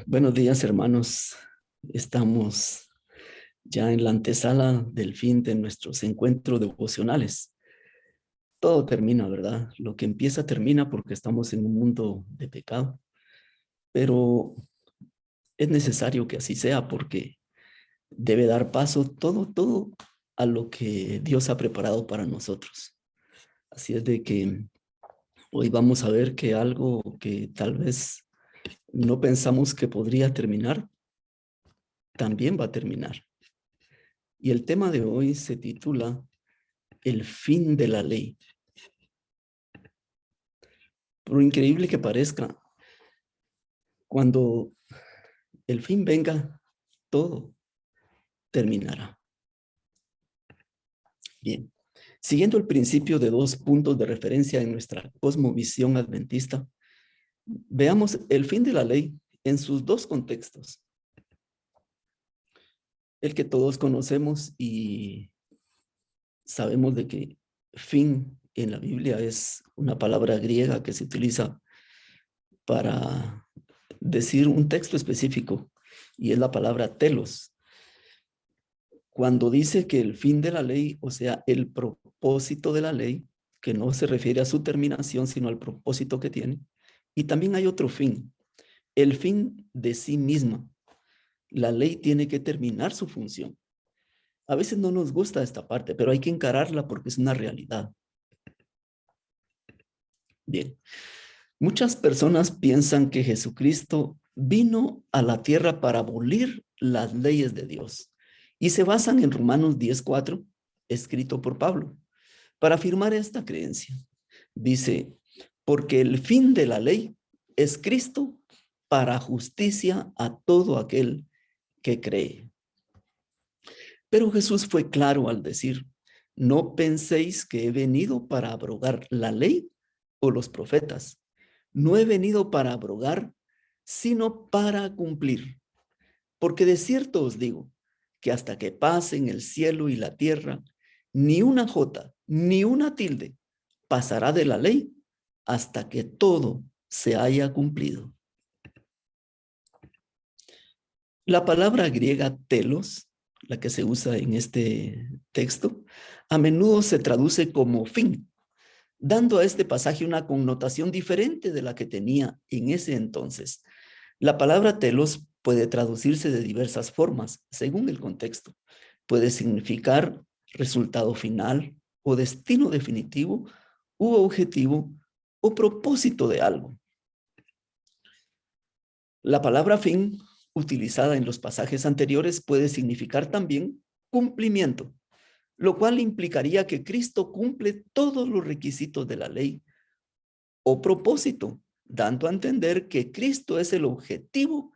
Buenos días, hermanos. Estamos ya en la antesala del fin de nuestros encuentros devocionales. Todo termina, ¿verdad? Lo que empieza termina porque estamos en un mundo de pecado, pero es necesario que así sea porque debe dar paso todo a lo que Dios ha preparado para nosotros. Así es de que hoy vamos a ver que algo que tal vez no pensamos que podría terminar, también va a terminar. Y el tema de hoy se titula El fin de la ley. Por increíble que parezca, cuando el fin venga, todo terminará. Bien, siguiendo el principio de dos puntos de referencia en nuestra cosmovisión adventista, veamos el fin de la ley en sus dos contextos. El que todos conocemos y sabemos de que fin en la Biblia es una palabra griega que se utiliza para decir un texto específico y es la palabra telos. Cuando dice que el fin de la ley, o sea, el propósito de la ley, que no se refiere a su terminación, sino al propósito que tiene. Y también hay otro fin, el fin de sí misma. La ley tiene que terminar su función. A veces no nos gusta esta parte, pero hay que encararla porque es una realidad. Bien, muchas personas piensan que Jesucristo vino a la tierra para abolir las leyes de Dios y se basan en Romanos 10:4, escrito por Pablo, para afirmar esta creencia. Dice, porque el fin de la ley es Cristo para justicia a todo aquel que cree. Pero Jesús fue claro al decir, no penséis que he venido para abrogar la ley o los profetas. No he venido para abrogar, sino para cumplir. Porque de cierto os digo, que hasta que pasen el cielo y la tierra, ni una jota, ni una tilde pasará de la ley hasta que todo se haya cumplido. La palabra griega telos, la que se usa en este texto, a menudo se traduce como fin, dando a este pasaje una connotación diferente de la que tenía en ese entonces. La palabra telos puede traducirse de diversas formas, según el contexto. Puede significar resultado final o destino definitivo u objetivo o propósito de algo. La palabra fin, utilizada en los pasajes anteriores, puede significar también cumplimiento, lo cual implicaría que Cristo cumple todos los requisitos de la ley, o propósito, dando a entender que Cristo es el objetivo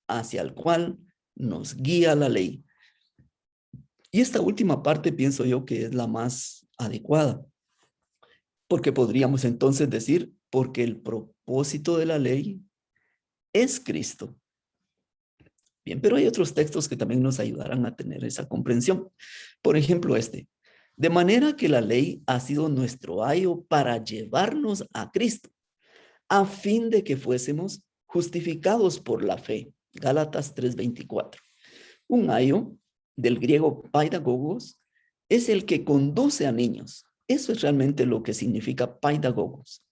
hacia el cual nos guía la ley. Y esta última parte pienso yo que es la más adecuada, porque podríamos entonces decir, porque el propósito de la ley es Cristo. Bien, pero hay otros textos que también nos ayudarán a tener esa comprensión. Por ejemplo, de manera que la ley ha sido nuestro ayo para llevarnos a Cristo, a fin de que fuésemos justificados por la fe. Gálatas 3:24. Un ayo, del griego paidagogos, es el que conduce a niños. Eso es realmente lo que significa paidagogos.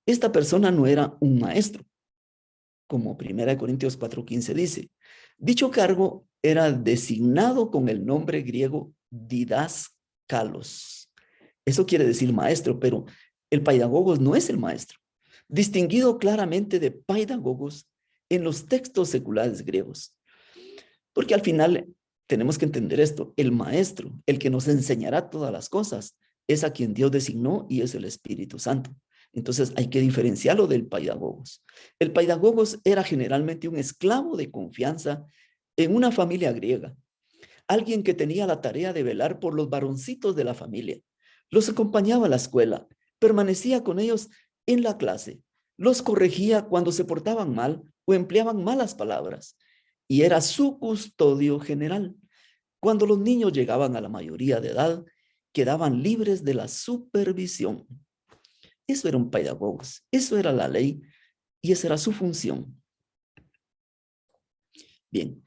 Esta persona no era un maestro, como 1 Corintios 4:15 dice. Dicho cargo era designado con el nombre griego didaskalos. Eso quiere decir maestro, pero el paidagogos no es el maestro. Distinguido claramente de paidagogos en los textos seculares griegos. Porque al final tenemos que entender esto. El maestro, el que nos enseñará todas las cosas, es a quien Dios designó y es el Espíritu Santo. Entonces hay que diferenciarlo del paidagogos. El paidagogos era generalmente un esclavo de confianza en una familia griega. Alguien que tenía la tarea de velar por los varoncitos de la familia. Los acompañaba a la escuela, permanecía con ellos en la clase, los corregía cuando se portaban mal o empleaban malas palabras y era su custodio general. Cuando los niños llegaban a la mayoría de edad, quedaban libres de la supervisión. Eso era un pedagogos, eso era la ley y esa era su función. Bien,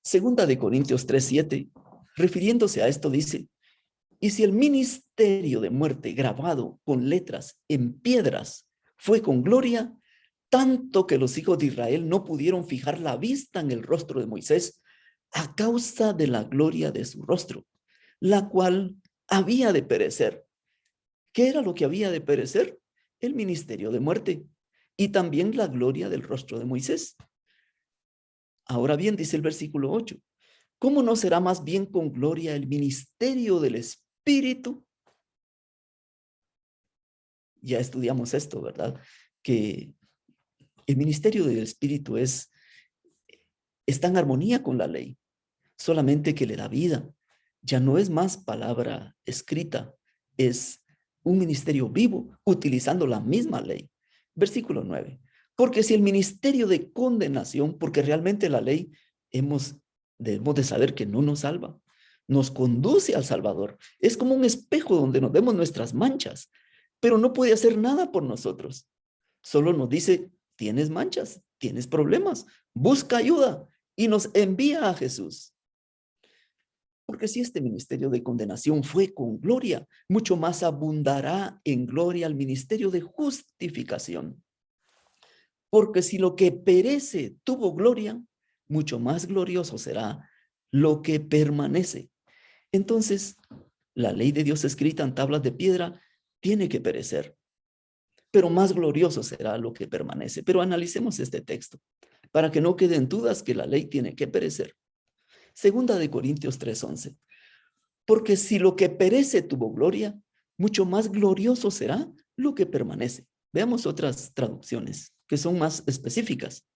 segunda de Corintios 3:7, refiriéndose a esto dice, y si el ministerio de muerte grabado con letras en piedras fue con gloria, tanto que los hijos de Israel no pudieron fijar la vista en el rostro de Moisés a causa de la gloria de su rostro, la cual había de perecer. ¿Qué era lo que había de perecer? El ministerio de muerte y también la gloria del rostro de Moisés. Ahora bien, dice el versículo 8, ¿cómo no será más bien con gloria el ministerio del Espíritu? Ya estudiamos esto, ¿verdad? Que el ministerio del Espíritu está en armonía con la ley, solamente que le da vida. Ya no es más palabra escrita, es un ministerio vivo utilizando la misma ley. Versículo 9. Porque si el ministerio de condenación, porque realmente la ley debemos de saber que no nos salva, nos conduce al Salvador. Es como un espejo donde nos vemos nuestras manchas, pero no puede hacer nada por nosotros. Solo nos dice, tienes manchas, tienes problemas, busca ayuda y nos envía a Jesús. Porque si este ministerio de condenación fue con gloria, mucho más abundará en gloria el ministerio de justificación. Porque si lo que perece tuvo gloria, mucho más glorioso será lo que permanece. Entonces, la ley de Dios escrita en tablas de piedra tiene que perecer, pero más glorioso será lo que permanece. Pero analicemos este texto para que no queden dudas que la ley tiene que perecer. Segunda de Corintios 3:11. Porque si lo que perece tuvo gloria, mucho más glorioso será lo que permanece. Veamos otras traducciones que son más específicas.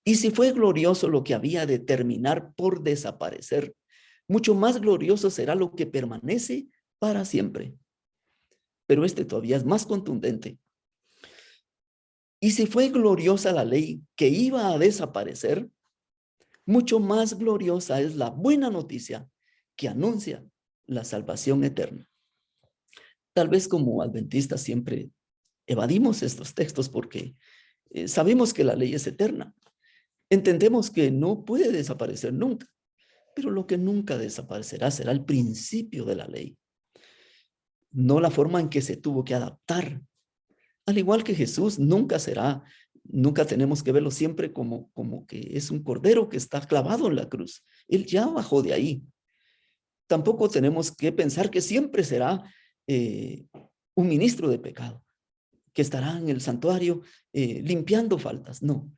Y si fue glorioso lo que había de terminar por desaparecer, mucho más glorioso será lo que permanece para siempre. Pero este todavía es más contundente. Y si fue gloriosa la ley que iba a desaparecer, mucho más gloriosa es la buena noticia que anuncia la salvación eterna. Tal vez como adventistas siempre evadimos estos textos porque sabemos que la ley es eterna. Entendemos que no puede desaparecer nunca, pero lo que nunca desaparecerá será el principio de la ley, no la forma en que se tuvo que adaptar. Al igual que Jesús, nunca tenemos que verlo siempre como que es un cordero que está clavado en la cruz. Él ya bajó de ahí. Tampoco tenemos que pensar que siempre será un ministro de pecado, que estará en el santuario limpiando faltas. No,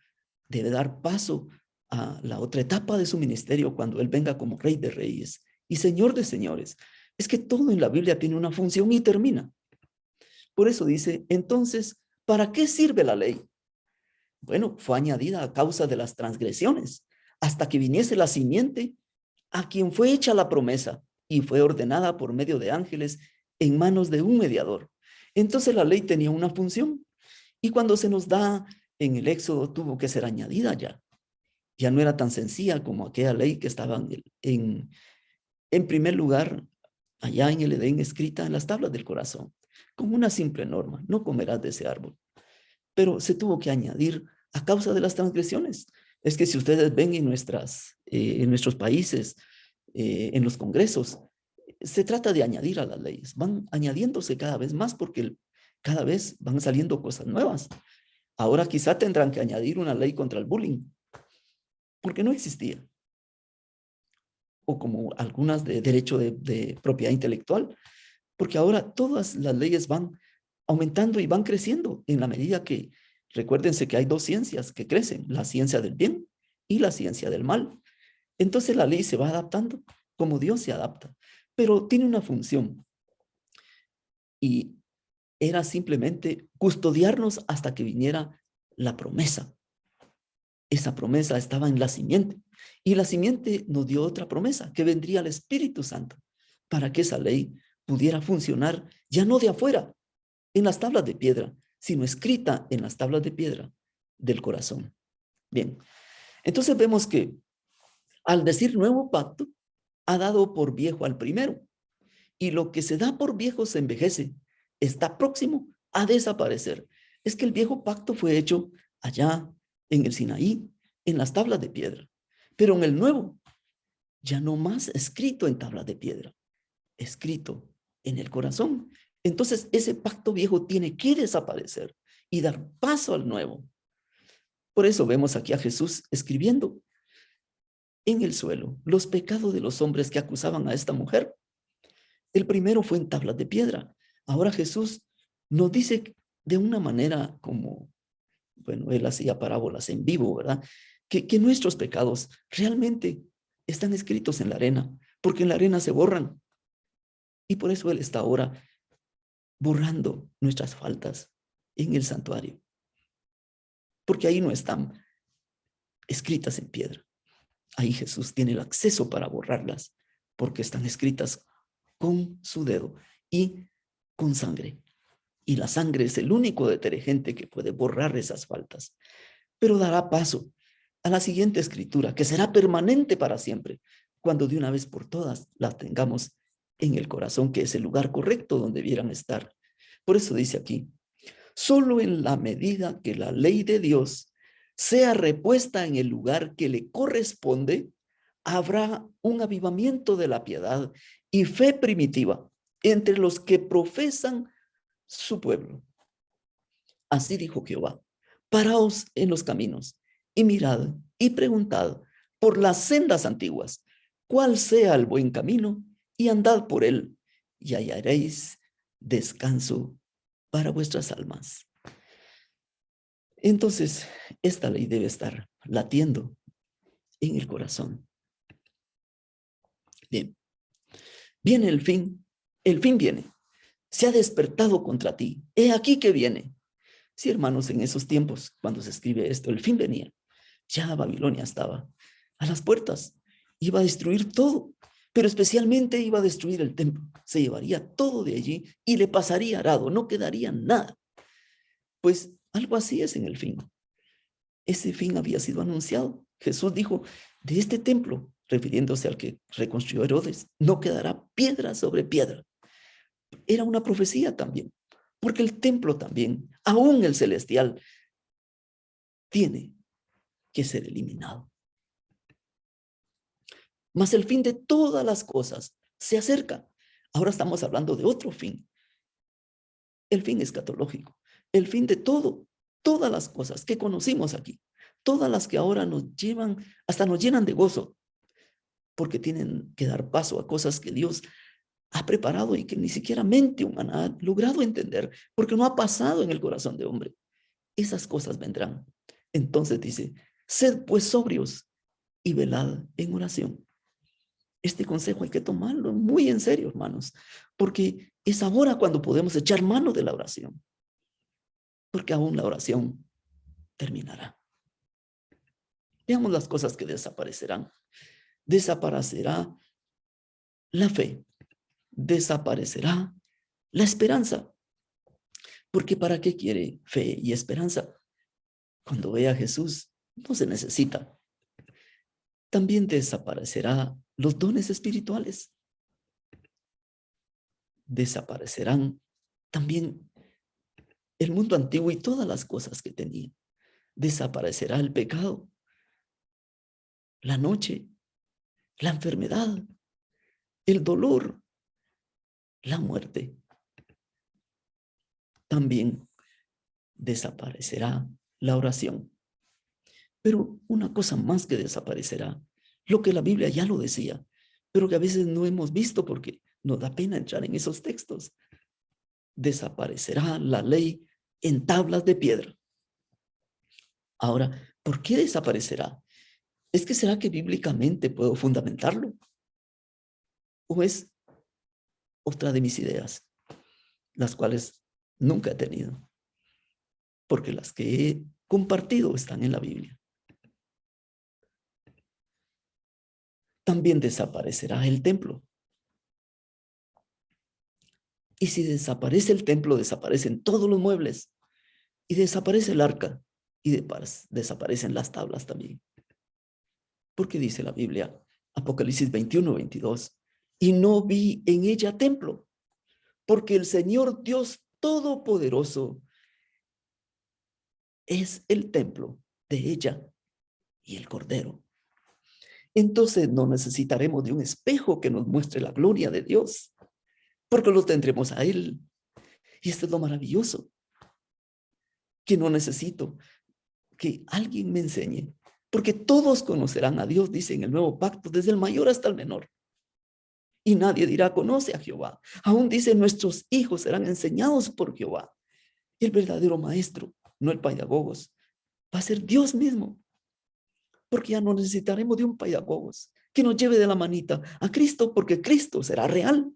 debe dar paso a la otra etapa de su ministerio cuando Él venga como Rey de Reyes y Señor de Señores. Es que todo en la Biblia tiene una función y termina. Por eso dice, entonces, ¿para qué sirve la ley? Bueno, fue añadida a causa de las transgresiones, hasta que viniese la simiente a quien fue hecha la promesa y fue ordenada por medio de ángeles en manos de un mediador. Entonces la ley tenía una función y cuando se nos da en el Éxodo tuvo que ser añadida ya. Ya no era tan sencilla como aquella ley que estaba en primer lugar allá en el Edén escrita en las tablas del corazón, como una simple norma, no comerás de ese árbol. Pero se tuvo que añadir a causa de las transgresiones. Es que si ustedes ven en nuestros países, en los congresos, se trata de añadir a las leyes. Van añadiéndose cada vez más porque cada vez van saliendo cosas nuevas. Ahora quizá tendrán que añadir una ley contra el bullying, porque no existía. O como algunas de derecho de propiedad intelectual, porque ahora todas las leyes van aumentando y van creciendo en la medida que, recuérdense que hay dos ciencias que crecen, la ciencia del bien y la ciencia del mal. Entonces la ley se va adaptando como Dios se adapta, pero tiene una función y era simplemente custodiarnos hasta que viniera la promesa. Esa promesa estaba en la simiente y la simiente nos dio otra promesa, que vendría el Espíritu Santo para que esa ley pudiera funcionar ya no de afuera, en las tablas de piedra, sino escrita en las tablas de piedra del corazón. Bien, entonces vemos que al decir nuevo pacto, ha dado por viejo al primero, y lo que se da por viejo se envejece, está próximo a desaparecer. Es que el viejo pacto fue hecho allá en el Sinaí, en las tablas de piedra. Pero en el nuevo, ya no más escrito en tablas de piedra, escrito en el corazón. Entonces ese pacto viejo tiene que desaparecer y dar paso al nuevo. Por eso vemos aquí a Jesús escribiendo en el suelo los pecados de los hombres que acusaban a esta mujer. El primero fue en tablas de piedra. Ahora Jesús nos dice de una manera como, bueno, él hacía parábolas en vivo, ¿verdad? Que nuestros pecados realmente están escritos en la arena, porque en la arena se borran. Y por eso él está ahora borrando nuestras faltas en el santuario, porque ahí no están escritas en piedra. Ahí Jesús tiene el acceso para borrarlas, porque están escritas con su dedo y con sangre. Y la sangre es el único detergente que puede borrar esas faltas. Pero dará paso a la siguiente escritura, que será permanente para siempre, cuando de una vez por todas las tengamos en el corazón, que es el lugar correcto donde debieran estar. Por eso dice aquí, solo en la medida que la ley de Dios sea repuesta en el lugar que le corresponde, habrá un avivamiento de la piedad y fe primitiva entre los que profesan su pueblo. Así dijo Jehová, paraos en los caminos y mirad y preguntad por las sendas antiguas, cuál sea el buen camino, y andad por él, y hallaréis descanso para vuestras almas. Entonces, esta ley debe estar latiendo en el corazón. Bien, viene el fin viene, se ha despertado contra ti, he aquí que viene. Sí, hermanos, en esos tiempos, cuando se escribe esto, el fin venía. Ya Babilonia estaba a las puertas, iba a destruir todo, pero especialmente iba a destruir el templo. Se llevaría todo de allí y le pasaría arado, no quedaría nada. Pues algo así es en el fin. Ese fin había sido anunciado. Jesús dijo, de este templo, refiriéndose al que reconstruyó Herodes, no quedará piedra sobre piedra. Era una profecía también, porque el templo también, aún el celestial, tiene que ser eliminado. Mas el fin de todas las cosas se acerca. Ahora estamos hablando de otro fin. El fin escatológico. El fin de todo, todas las cosas que conocimos aquí. Todas las que ahora nos llevan, hasta nos llenan de gozo. Porque tienen que dar paso a cosas que Dios ha preparado y que ni siquiera mente humana ha logrado entender. Porque no ha pasado en el corazón de hombre. Esas cosas vendrán. Entonces dice, sed pues sobrios y velad en oración. Este consejo hay que tomarlo muy en serio, hermanos, porque es ahora cuando podemos echar mano de la oración, porque aún la oración terminará. Veamos las cosas que desaparecerán. Desaparecerá la fe, desaparecerá la esperanza, porque ¿para qué quiere fe y esperanza? Cuando ve a Jesús, no se necesita. También desaparecerá los dones espirituales. Desaparecerán también el mundo antiguo y todas las cosas que tenía. Desaparecerá el pecado, la noche, la enfermedad, el dolor, la muerte. También desaparecerá la oración. Pero una cosa más que desaparecerá, lo que la Biblia ya lo decía, pero que a veces no hemos visto porque nos da pena entrar en esos textos. Desaparecerá la ley en tablas de piedra. Ahora, ¿por qué desaparecerá? ¿Es que será que bíblicamente puedo fundamentarlo? ¿O es otra de mis ideas, las cuales nunca he tenido? Porque las que he compartido están en la Biblia. También desaparecerá el templo. Y si desaparece el templo, desaparecen todos los muebles. Y desaparece el arca. Y desaparecen las tablas también. Porque dice la Biblia, Apocalipsis 21:22, y no vi en ella templo, porque el Señor Dios Todopoderoso es el templo de ella y el Cordero. Entonces no necesitaremos de un espejo que nos muestre la gloria de Dios, porque lo tendremos a Él. Y esto es lo maravilloso, que no necesito que alguien me enseñe, porque todos conocerán a Dios, dice en el Nuevo Pacto, desde el mayor hasta el menor. Y nadie dirá, conoce a Jehová. Aún dice, nuestros hijos serán enseñados por Jehová. Y el verdadero maestro, no el pedagogos, va a ser Dios mismo, porque ya no necesitaremos de un pedagogos que nos lleve de la manita a Cristo, porque Cristo será real.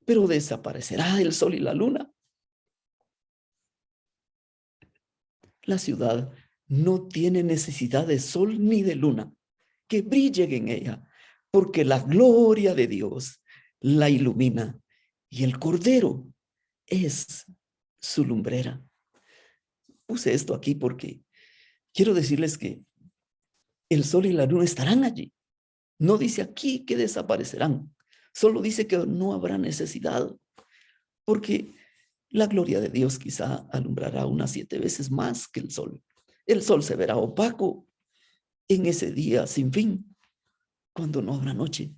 Pero desaparecerá el sol y la luna. La ciudad no tiene necesidad de sol ni de luna que brillen en ella, porque la gloria de Dios la ilumina y el Cordero es su lumbrera. Puse esto aquí porque quiero decirles que el sol y la luna estarán allí. No dice aquí que desaparecerán, solo dice que no habrá necesidad, porque la gloria de Dios quizá alumbrará unas 7 veces más que el sol. El sol se verá opaco en ese día sin fin, cuando no habrá noche.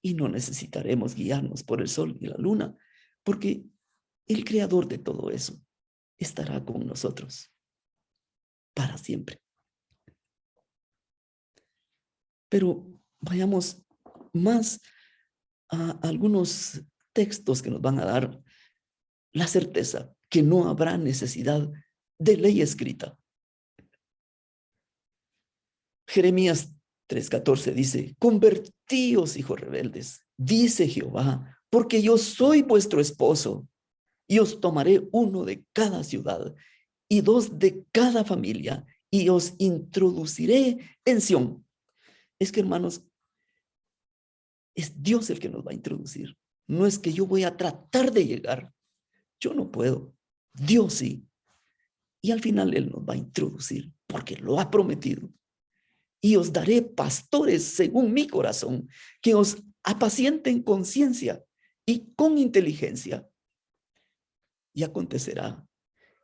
Y no necesitaremos guiarnos por el sol y la luna, porque el creador de todo eso estará con nosotros para siempre. Pero vayamos más a algunos textos que nos van a dar la certeza que no habrá necesidad de ley escrita. Jeremías 3:14 dice, convertíos, hijos rebeldes, dice Jehová, porque yo soy vuestro esposo, y os tomaré uno de cada ciudad y 2 de cada familia, y os introduciré en Sión. Es que, hermanos, es Dios el que nos va a introducir. No es que yo voy a tratar de llegar. Yo no puedo. Dios sí. Y al final Él nos va a introducir porque lo ha prometido. Y os daré pastores según mi corazón, que os apacienten con ciencia y con inteligencia. Y acontecerá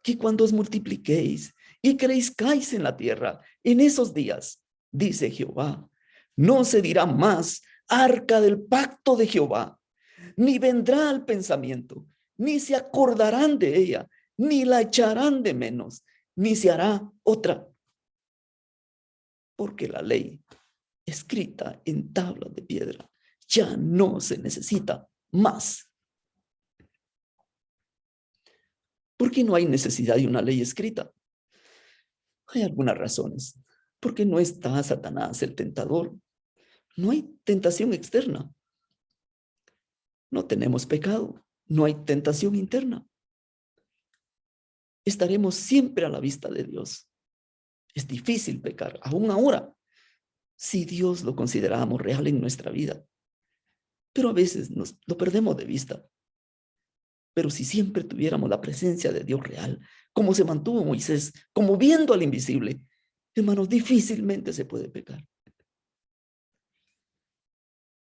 que cuando os multipliquéis y crezcáis en la tierra, en esos días, dice Jehová, no se dirá más arca del pacto de Jehová, ni vendrá al pensamiento, ni se acordarán de ella, ni la echarán de menos, ni se hará otra. Porque la ley escrita en tablas de piedra ya no se necesita más. ¿Por qué no hay necesidad de una ley escrita? Hay algunas razones. Porque no está Satanás, el tentador. No hay tentación externa. No tenemos pecado. No hay tentación interna. Estaremos siempre a la vista de Dios. Es difícil pecar, aún ahora, si Dios lo consideramos real en nuestra vida. Pero a veces lo perdemos de vista. Pero si siempre tuviéramos la presencia de Dios real, como se mantuvo Moisés, como viendo al invisible, hermanos, difícilmente se puede pecar.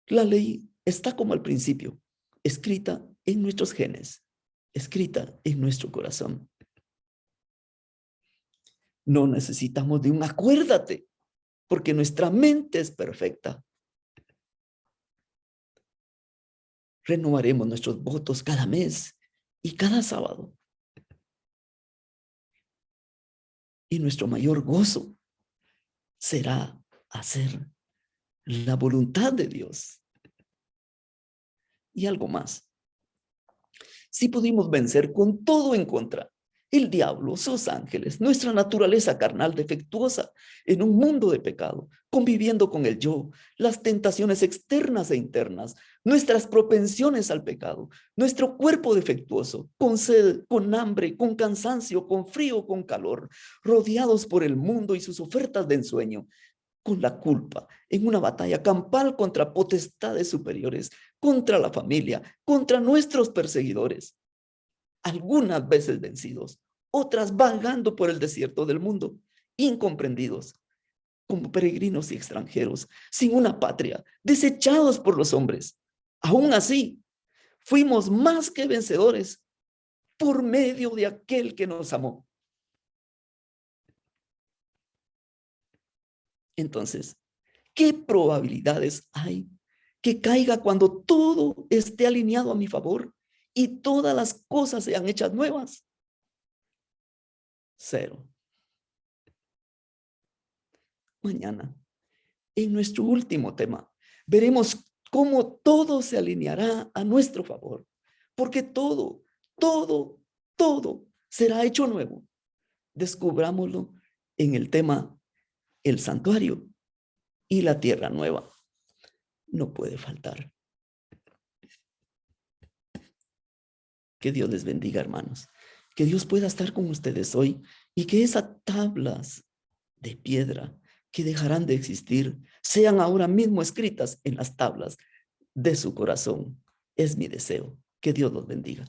La ley está como al principio, escrita en nuestros genes, escrita en nuestro corazón. No necesitamos de un acuérdate, porque nuestra mente es perfecta. Renovaremos nuestros votos cada mes y cada sábado. Y nuestro mayor gozo será hacer la voluntad de Dios. Y algo más. Si pudimos vencer con todo en contra, el diablo, sus ángeles, nuestra naturaleza carnal defectuosa en un mundo de pecado, conviviendo con el yo, las tentaciones externas e internas, nuestras propensiones al pecado, nuestro cuerpo defectuoso, con sed, con hambre, con cansancio, con frío, con calor, rodeados por el mundo y sus ofertas de ensueño, con la culpa, en una batalla campal contra potestades superiores, contra la familia, contra nuestros perseguidores, algunas veces vencidos, otras vagando por el desierto del mundo, incomprendidos, como peregrinos y extranjeros, sin una patria, desechados por los hombres. Aún así, fuimos más que vencedores por medio de aquel que nos amó. Entonces, ¿qué probabilidades hay que caiga cuando todo esté alineado a mi favor y todas las cosas sean hechas nuevas? 0. Mañana, en nuestro último tema, veremos cómo todo se alineará a nuestro favor, porque todo será hecho nuevo. Descubrámoslo en el tema el santuario y la tierra nueva. No puede faltar. Que Dios les bendiga, hermanos. Que Dios pueda estar con ustedes hoy y que esas tablas de piedra que dejarán de existir sean ahora mismo escritas en las tablas de su corazón. Es mi deseo. Que Dios los bendiga.